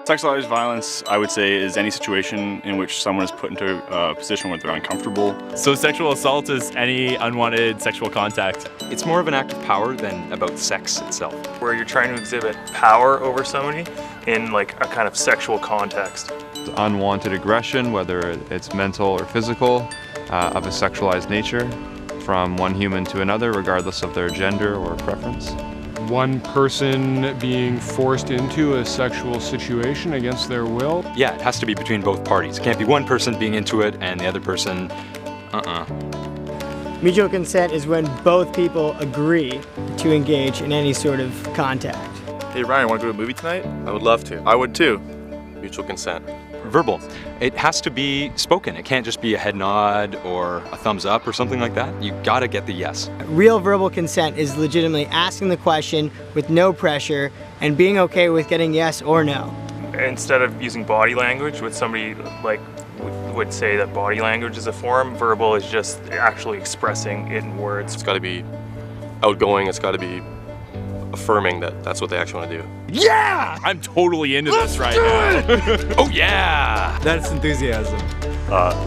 Sexualized violence, I would say, is any situation in which someone is put into a position where they're uncomfortable. So sexual assault is any unwanted sexual contact. It's more of an act of power than about sex itself. Where you're trying to exhibit power over somebody in like a kind of sexual context. Unwanted aggression, whether it's mental or physical, of a sexualized nature, from one human to another, regardless of their gender or preference. One person being forced into a sexual situation against their will. Yeah, it has to be between both parties. It can't be one person being into it and the other person, Mutual consent is when both people agree to engage in any sort of contact. Hey Ryan, want to go to a movie tonight? I would love to. I would too. Mutual consent. Verbal. It has to be spoken. It can't just be a head nod or a thumbs up or something like that. You gotta get the yes. Real verbal consent is legitimately asking the question with no pressure and being okay with getting yes or no. Instead of using body language, which somebody like would say that body language is a form, verbal is just actually expressing it in words. It's got to be outgoing. It's got to be affirming that that's what they actually want to do. Yeah! I'm totally into this right now. Oh yeah! That's enthusiasm.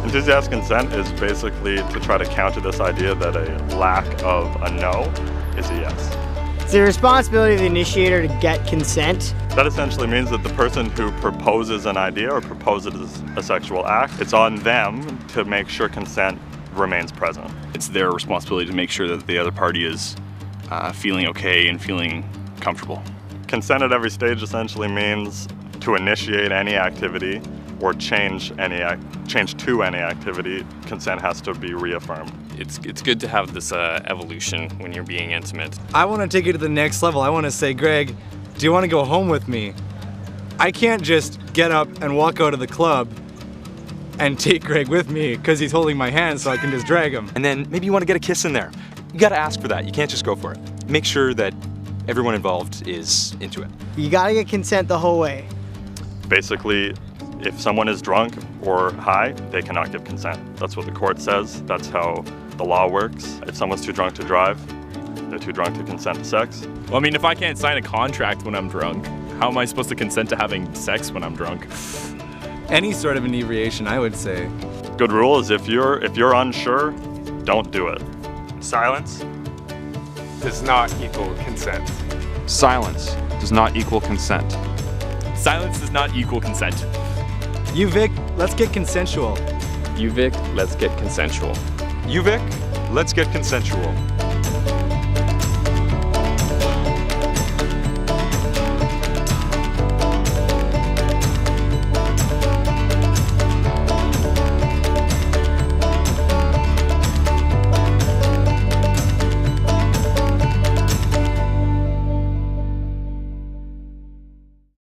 Enthusiastic consent is basically to try to counter this idea that a lack of a no is a yes. It's the responsibility of the initiator to get consent. That essentially means that the person who proposes an idea or proposes a sexual act, it's on them to make sure consent remains present. It's their responsibility to make sure that the other party is feeling okay and feeling comfortable. Consent at every stage essentially means to initiate any activity or change to any activity, consent has to be reaffirmed. It's good to have this evolution when you're being intimate. I want to take it to the next level. I want to say, Greg, do you want to go home with me? I can't just get up and walk out of the club and take Greg with me because he's holding my hand so I can just drag him. And then maybe you want to get a kiss in there. You gotta ask for that. You can't just go for it. Make sure that everyone involved is into it. You gotta get consent the whole way. Basically, if someone is drunk or high, they cannot give consent. That's what the court says. That's how the law works. If someone's too drunk to drive, they're too drunk to consent to sex. Well, I mean, if I can't sign a contract when I'm drunk, how am I supposed to consent to having sex when I'm drunk? Any sort of inebriation, I would say. Good rule is if you're unsure, don't do it. Silence does not equal consent. Silence does not equal consent. Silence does not equal consent. UVic, let's get consensual. UVic, let's get consensual. UVic, let's get consensual.